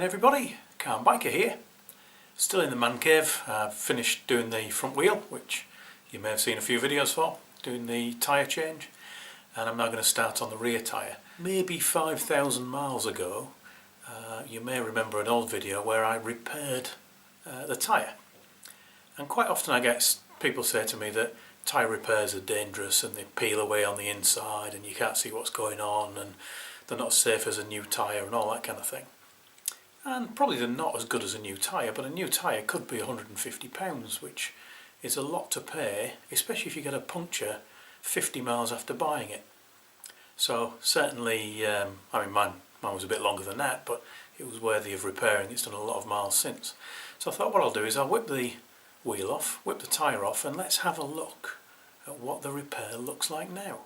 everybody, Calm Biker here. Still in the man cave. I've finished doing the front wheel, which you may have seen a few videos for, doing the tyre change, and I'm now going to start on the rear tyre. Maybe 5,000 miles ago you may remember an old video where I repaired the tyre, and quite often I get people say to me that tyre repairs are dangerous and they peel away on the inside and you can't see what's going on and they're not as safe as a new tyre and all that kind of thing. And probably they're not as good as a new tyre, but a new tyre could be £150, which is a lot to pay, especially if you get a puncture 50 miles after buying it. So certainly, I mean mine was a bit longer than that, but it was worthy of repairing. It's done a lot of miles since. So I thought what I'll do is I'll whip the wheel off, whip the tyre off, and let's have a look at what the repair looks like now.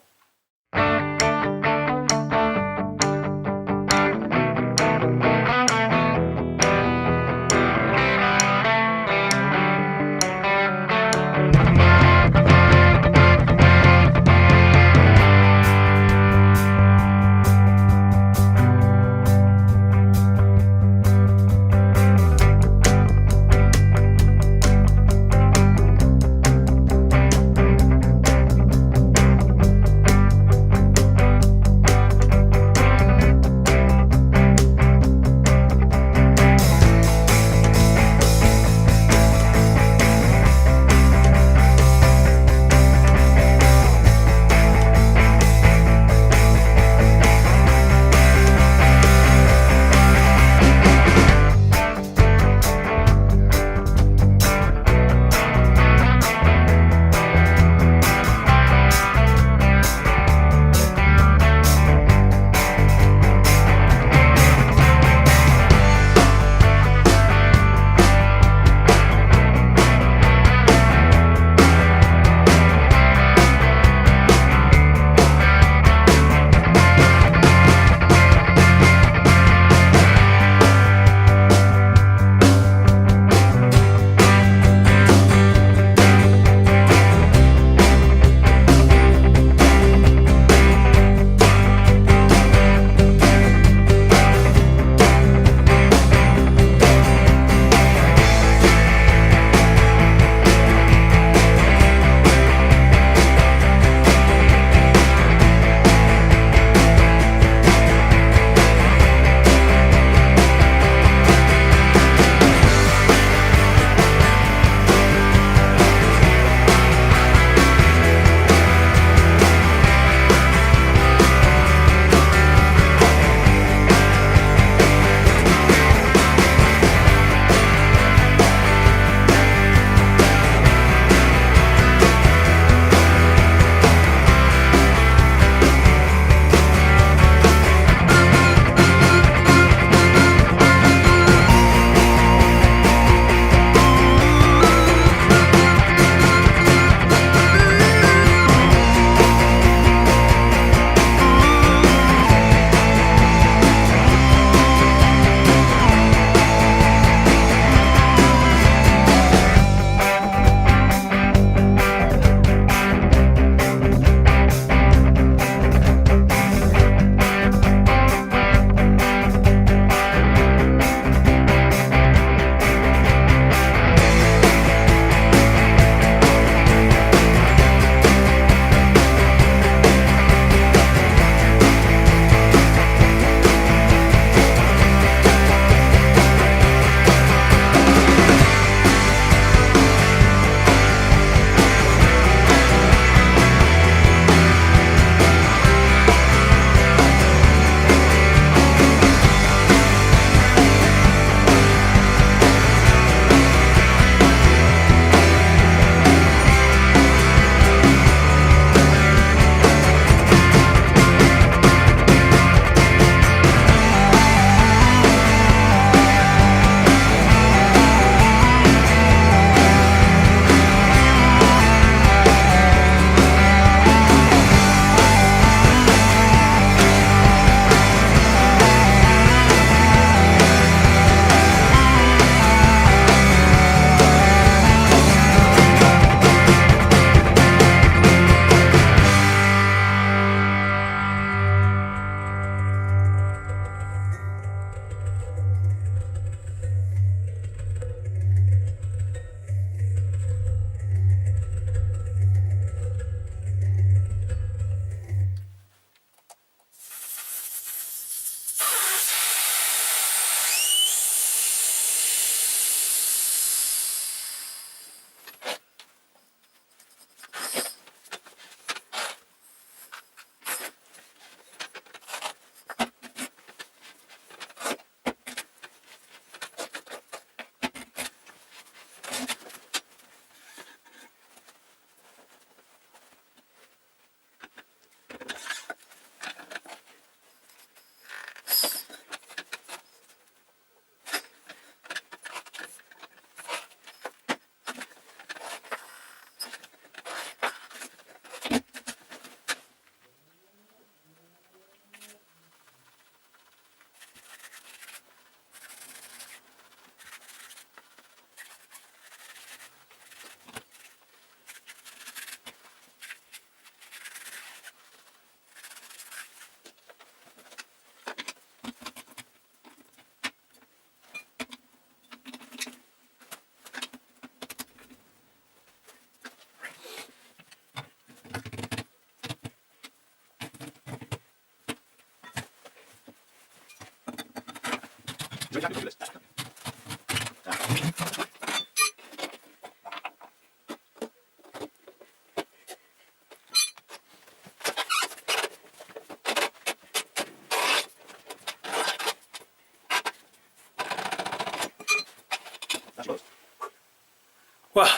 Well,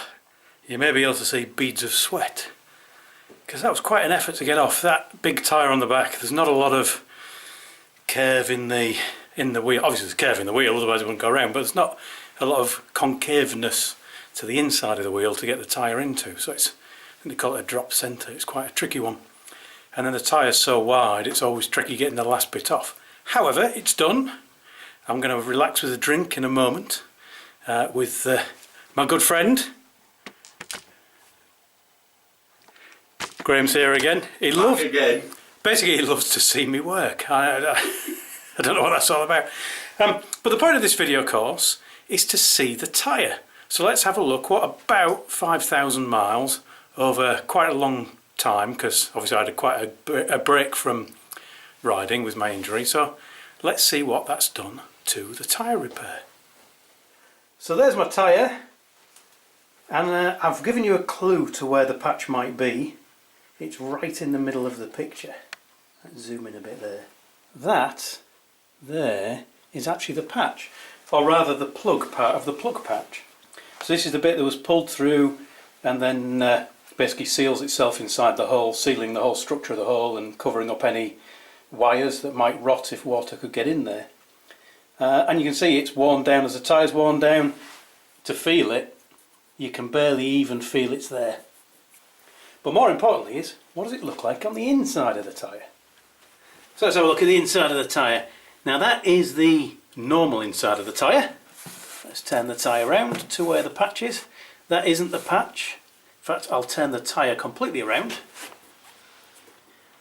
you may be able to see beads of sweat, because that was quite an effort to get off. That big tyre on the back, there's not a lot of curve in the wheel. Obviously there's curve in the wheel, otherwise it wouldn't go around, but there's not a lot of concaveness to the inside of the wheel to get the tyre into. So it's, I think they call it a drop centre. It's quite a tricky one. And then the tyre's so wide, it's always tricky getting the last bit off. However, it's done. I'm going to relax with a drink in a moment with my good friend. Graham's here again. Basically, he loves to see me work. I don't know what that's all about. But the point of this video, of course, is to see the tyre. So let's have a look. What, about 5,000 miles over quite a long time, because obviously I had quite a break from riding with my injury. So let's see what that's done to the tyre repair. So there's my tyre, and I've given you a clue to where the patch might be. It's right in the middle of the picture. Let's zoom in a bit there. That there is actually the patch, or rather the plug part of the plug patch. So this is the bit that was pulled through and then basically seals itself inside the hole, sealing the whole structure of the hole and covering up any wires that might rot if water could get in there. And you can see it's worn down as the tyre's worn down. To feel it, you can barely even feel it's there. But more importantly is, what does it look like on the inside of the tyre? So let's have a look at the inside of the tyre. Now that is the normal inside of the tyre. Let's turn the tyre around to where the patch is. That isn't the patch. In fact, I'll turn the tyre completely around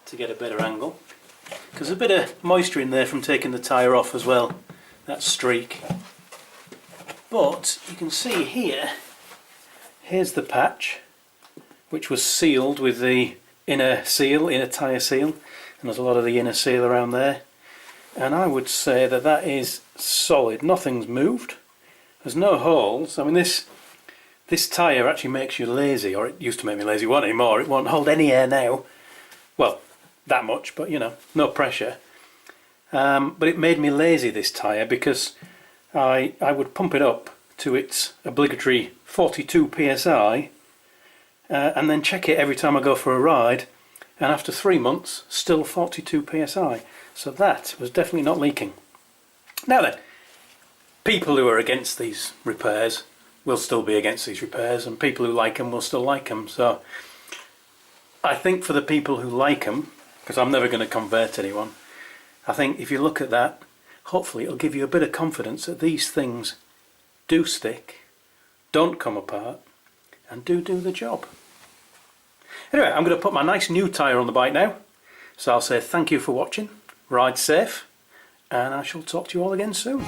to get a better angle, because there's a bit of moisture in there from taking the tyre off as well, that streak. But you can see here, here's the patch, which was sealed with the inner tyre seal, and there's a lot of the inner seal around there. And I would say that that is solid. Nothing's moved. There's no holes. I mean, this tyre actually makes you lazy, or it used to make me lazy. It won't anymore. It won't hold any air now. Well, that much, but you know, no pressure. But it made me lazy, this tyre, because I would pump it up to its obligatory 42 psi and then check it every time I go for a ride, and after 3 months still 42 psi. So that was definitely not leaking. Now then, people who are against these repairs will still be against these repairs, and people who like them will still like them. So I think for the people who like them, because I'm never going to convert anyone, I think if you look at that, hopefully it'll give you a bit of confidence that these things do stick, don't come apart, and do the job. Anyway, I'm going to put my nice new tyre on the bike now. So I'll say thank you for watching, ride safe, and I shall talk to you all again soon.